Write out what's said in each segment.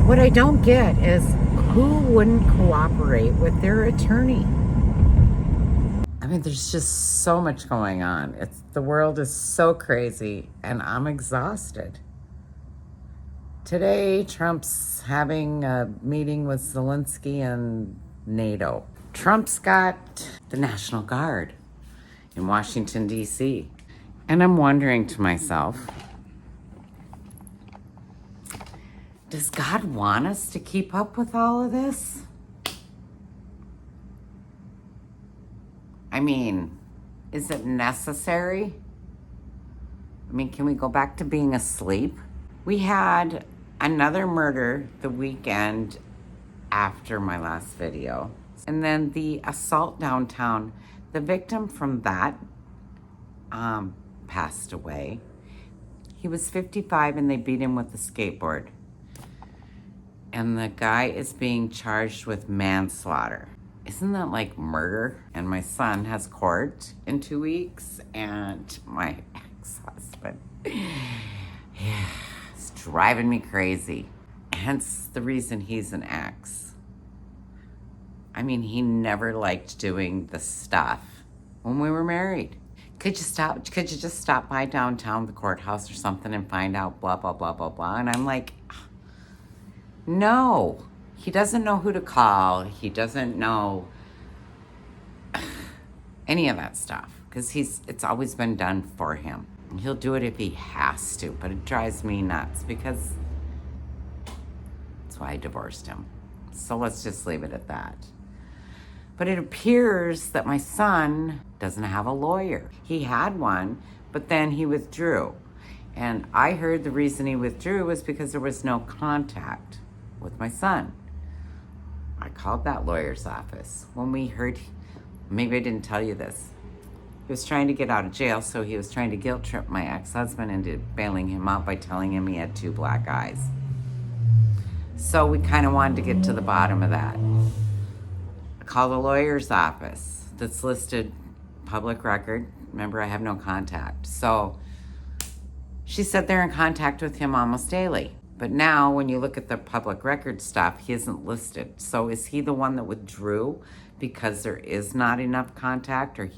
What I don't get is who wouldn't cooperate with their attorney? I mean, there's just so much going on. The world is so crazy, and I'm exhausted. Today, Trump's having a meeting with Zelensky and NATO. Trump's got the National Guard in Washington, D.C. And I'm wondering to myself, does God want us to keep up with all of this? I mean, is it necessary? I mean, can we go back to being asleep? We had another murder the weekend after my last video. And then the assault downtown, the victim from that passed away. He was 55 and they beat him with a skateboard. And the guy is being charged with manslaughter. Isn't that like murder? And my son has court in 2 weeks, and my ex-husband, yeah, it's driving me crazy. Hence the reason he's an ex. I mean, he never liked doing the stuff when we were married. Could you just stop by downtown, the courthouse or something, and find out blah, blah, blah, blah, blah? And I'm like, no. He doesn't know who to call. He doesn't know any of that stuff because it's always been done for him. And he'll do it if he has to, but it drives me nuts because that's why I divorced him. So let's just leave it at that. But it appears that my son doesn't have a lawyer. He had one, but then he withdrew. And I heard the reason he withdrew was because there was no contact with my son. I called that lawyer's office. When we heard, maybe I didn't tell you this, he was trying to get out of jail, so he was trying to guilt trip my ex-husband into bailing him out by telling him he had 2 black eyes. So we kind of wanted to get to the bottom of that. I called the lawyer's office that's listed public record. Remember, I have no contact. So she said they're in contact with him almost daily. But now when you look at the public record stuff, he isn't listed. So is he the one that withdrew because there is not enough contact, or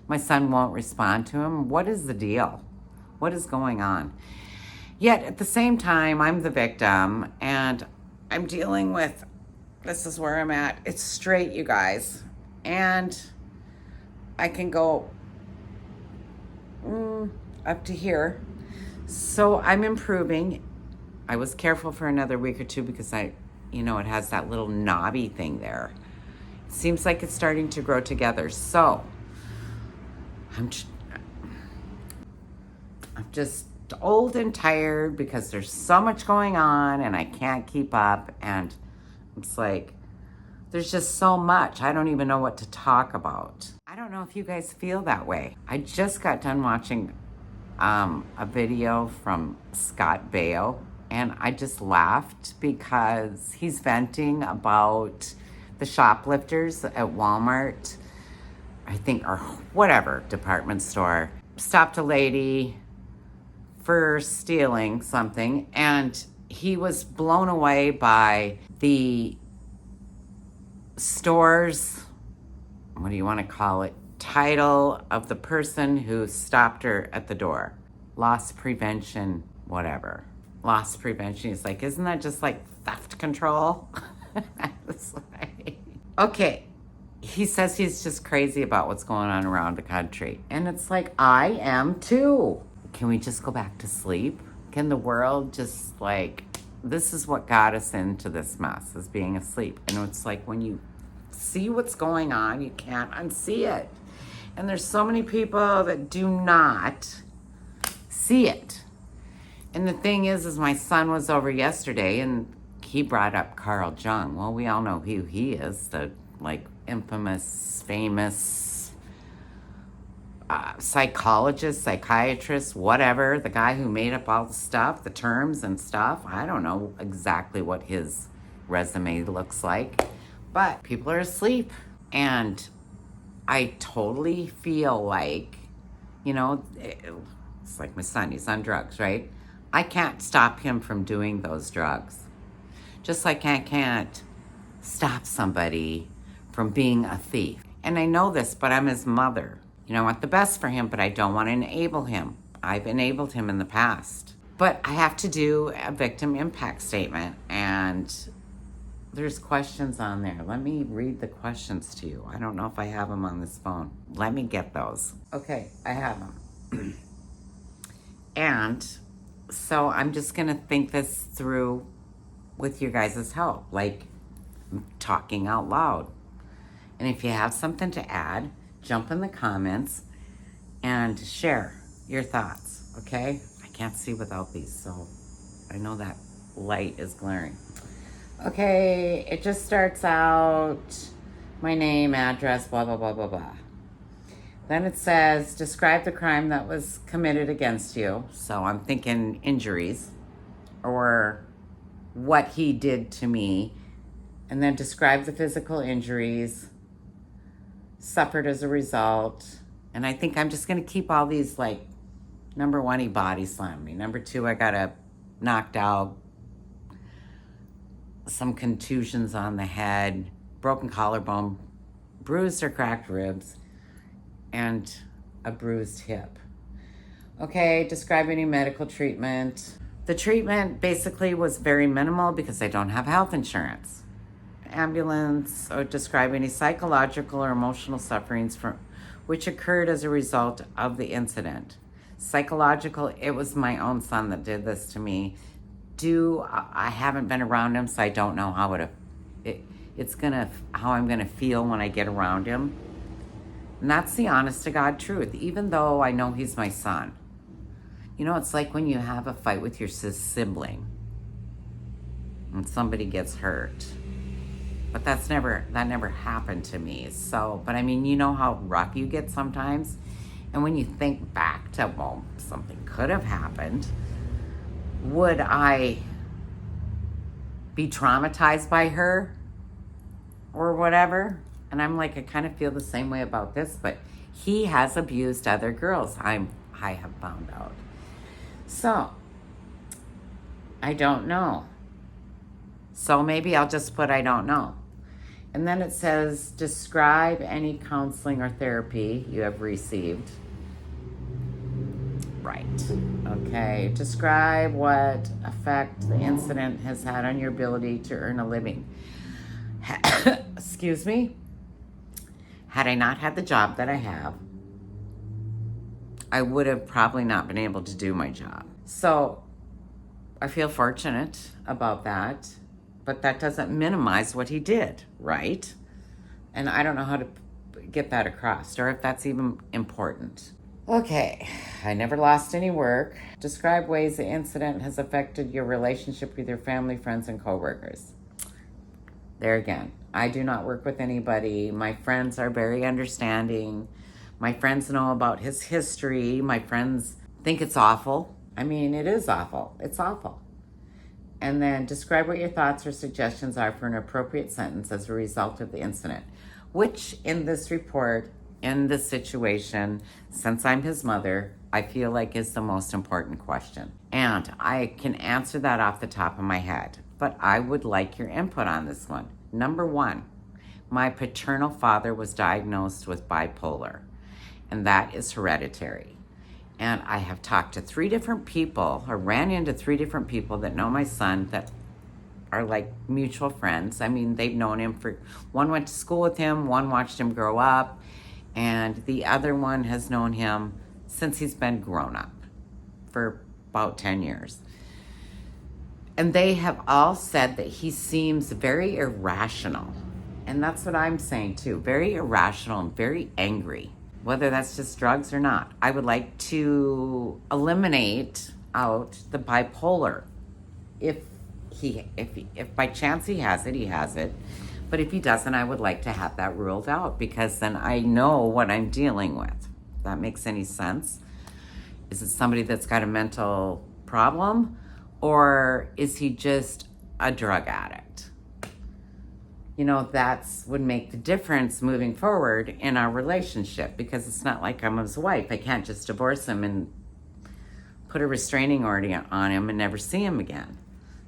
my son won't respond to him? What is the deal? What is going on? Yet at the same time, I'm the victim and I'm dealing with, this is where I'm at. It's straight, you guys. And I can go up to here. So I'm improving. I was careful for another week or two because it has that little knobby thing there. It seems like it's starting to grow together. So I'm just old and tired because there's so much going on and I can't keep up. And it's like, there's just so much. I don't even know what to talk about. I don't know if you guys feel that way. I just got done watching a video from Scott Baio. And I just laughed because he's venting about the shoplifters at Walmart, I think, or whatever, department store, stopped a lady for stealing something. And he was blown away by the store's, what do you want to call it, title of the person who stopped her at the door. Loss prevention, whatever. Loss prevention. He's like, isn't that just like theft control? I was like, okay. He says he's just crazy about what's going on around the country. And it's like, I am too. Can we just go back to sleep? Can the world just this is what got us into this mess, is being asleep. And it's like, when you see what's going on, you can't unsee it. And there's so many people that do not see it. And the thing is my son was over yesterday and he brought up Carl Jung. Well, we all know who he is, the infamous, famous psychologist, psychiatrist, whatever, the guy who made up all the stuff, the terms and stuff. I don't know exactly what his resume looks like, but people are asleep. And I totally feel like, it's like my son, he's on drugs, right? I can't stop him from doing those drugs. Just like I can't stop somebody from being a thief. And I know this, but I'm his mother. You know, I want the best for him, but I don't want to enable him. I've enabled him in the past. But I have to do a victim impact statement, and there's questions on there. Let me read the questions to you. I don't know if I have them on this phone. Let me get those. Okay, I have them. And so I'm just going to think this through with your guys' help, like talking out loud. And if you have something to add, jump in the comments and share your thoughts, okay? I can't see without these, so I know that light is glaring. Okay, it just starts out, my name, address, blah, blah, blah, blah, blah. Then it says, describe the crime that was committed against you. So I'm thinking injuries or what he did to me. And then describe the physical injuries suffered as a result. And I think I'm just going to keep all these, like, number 1, he body slammed me. Number 2, I got knocked out, some contusions on the head, broken collarbone, bruised or cracked ribs, and a bruised hip. Okay, describe any medical treatment. The treatment basically was very minimal because I don't have health insurance. Ambulance, or describe any psychological or emotional sufferings from which occurred as a result of the incident. Psychological, it was my own son that did this to me. I haven't been around him, so I don't know how how I'm gonna feel when I get around him. And that's the honest to God truth, even though I know he's my son. You know, it's like when you have a fight with your sibling and somebody gets hurt. But that never happened to me. So, but I mean, you know how rough you get sometimes? And when you think back to, well, something could have happened, would I be traumatized by her or whatever? And I'm like, I kind of feel the same way about this, but he has abused other girls, I have found out. So, I don't know. So maybe I'll just put I don't know. And then it says, describe any counseling or therapy you have received. Right. Okay. Describe what effect the incident has had on your ability to earn a living. Excuse me. Had I not had the job that I have, I would have probably not been able to do my job. So I feel fortunate about that, but that doesn't minimize what he did, right? And I don't know how to get that across, or if that's even important. Okay, I never lost any work. Describe ways the incident has affected your relationship with your family, friends, and coworkers. There again, I do not work with anybody. My friends are very understanding. My friends know about his history. My friends think it's awful. I mean, it is awful. It's awful. And then describe what your thoughts or suggestions are for an appropriate sentence as a result of the incident, which in this report, in this situation, since I'm his mother, I feel like is the most important question. And I can answer that off the top of my head, but I would like your input on this one. Number 1, my paternal father was diagnosed with bipolar, and that is hereditary. And I have talked to 3 different people, or ran into 3 different people that know my son that are like mutual friends. I mean, they've known him one went to school with him, one watched him grow up, and the other one has known him since he's been grown up for about 10 years. And they have all said that he seems very irrational. And that's what I'm saying too, very irrational and very angry, whether that's just drugs or not. I would like to eliminate out the bipolar. If by chance he has it, he has it. But if he doesn't, I would like to have that ruled out, because then I know what I'm dealing with. If that makes any sense. Is it somebody that's got a mental problem, or is he just a drug addict? You know, that's would make the difference moving forward in our relationship, because it's not like I'm his wife. I can't just divorce him and put a restraining order on him and never see him again.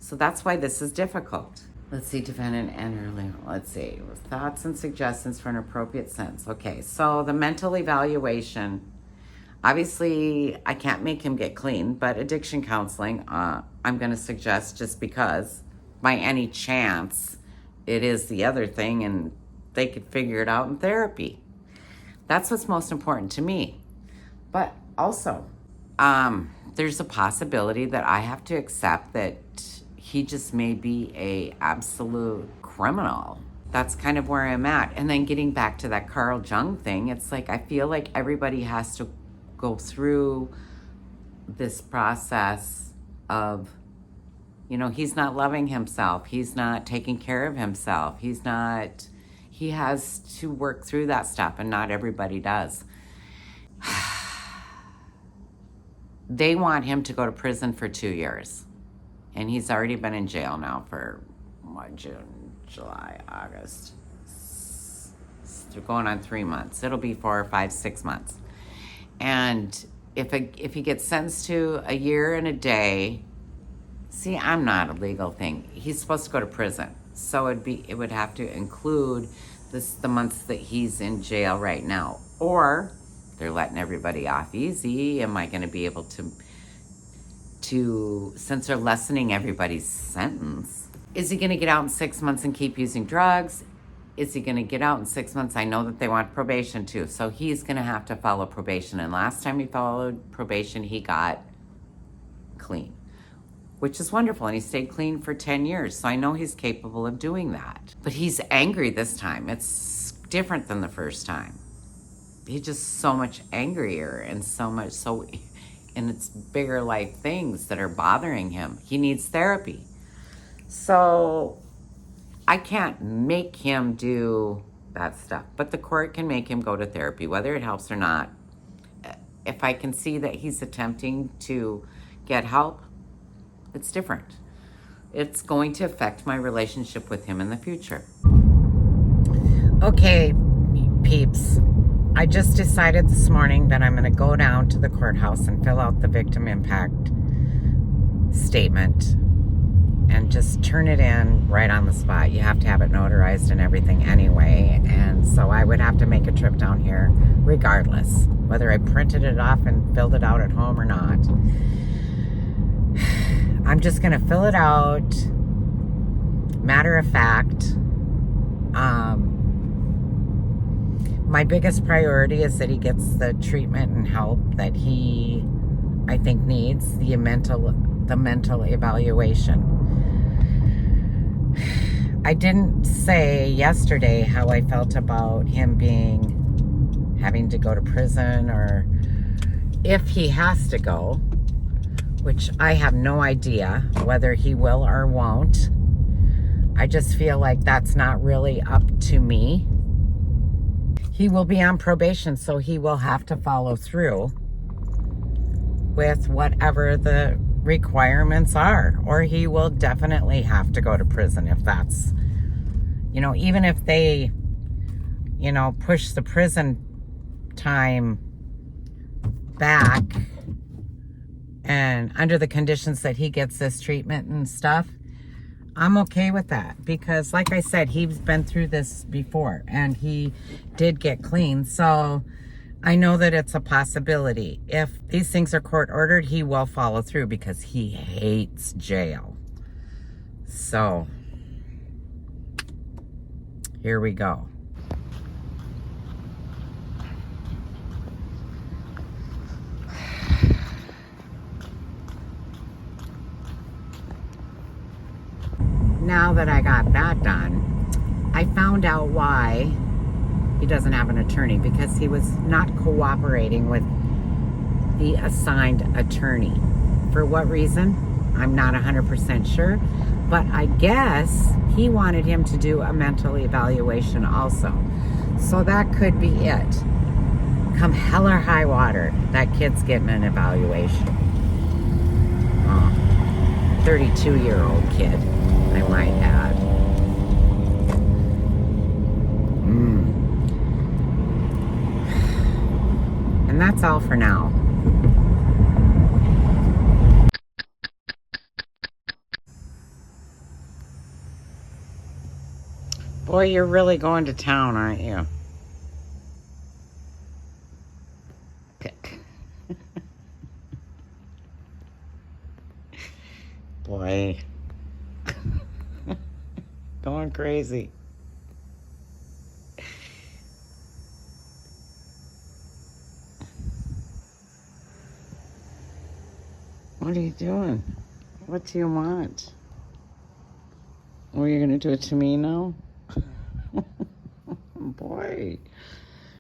So that's why this is difficult. Let's see, defendant and earlier. Let's see, thoughts and suggestions for an appropriate sentence. Okay, so the mental evaluation. Obviously, I can't make him get clean, but addiction counseling, I'm going to suggest, just because by any chance it is the other thing and they could figure it out in therapy. That's what's most important to me. But also, there's a possibility that I have to accept that he just may be a absolute criminal. That's kind of where I'm at. And then getting back to that Carl Jung thing, it's like I feel like everybody has to go through this process of, he's not loving himself. He's not taking care of himself. He has to work through that stuff, and not everybody does. They want him to go to prison for 2 years. And he's already been in jail now for June, July, August. They're going on 3 months. It'll be 4 or 5, 6 months. And if he gets sentenced to a year and a day, see, I'm not a legal thing. He's supposed to go to prison. So it would have to include the months that he's in jail right now. Or they're letting everybody off easy. Am I going to be able to, since they're lessening everybody's sentence, is he going to get out in 6 months and keep using drugs? Is he going to get out in 6 months? I know that they want probation too. So he's going to have to follow probation. And last time he followed probation, he got clean, which is wonderful. And he stayed clean for 10 years. So I know he's capable of doing that. But he's angry this time. It's different than the first time. He's just so much angrier and and it's bigger life things that are bothering him. He needs therapy. So I can't make him do that stuff, but the court can make him go to therapy, whether it helps or not. If I can see that he's attempting to get help, it's different. It's going to affect my relationship with him in the future. Okay, peeps. I just decided this morning that I'm going to go down to the courthouse and fill out the victim impact statement and just turn it in right on the spot. You have to have it notarized and everything anyway. And so I would have to make a trip down here regardless, whether I printed it off and filled it out at home or not. I'm just going to fill it out. Matter of fact, my biggest priority is that he gets the treatment and help that he, I think, needs, the mental evaluation. I didn't say yesterday how I felt about him having to go to prison, or if he has to go, which I have no idea whether he will or won't. I just feel like that's not really up to me. He will be on probation, so he will have to follow through with whatever the requirements are, or he will definitely have to go to prison if that's, even if they, push the prison time back and under the conditions that he gets this treatment and stuff, I'm okay with that, because like I said, he's been through this before and he did get clean. So I know that it's a possibility. If these things are court ordered, he will follow through because he hates jail. So here we go. Now that I got that done, I found out why he doesn't have an attorney, because he was not cooperating with the assigned attorney. For what reason? I'm not 100% sure, but I guess he wanted him to do a mental evaluation also. So that could be it. Come hell or high water, that kid's getting an evaluation. 32-year-old kid, I might add. And that's all for now. Boy, you're really going to town, aren't you? Boy. Going crazy. What are you doing? What do you want? Oh, you're going to do it to me now? Boy.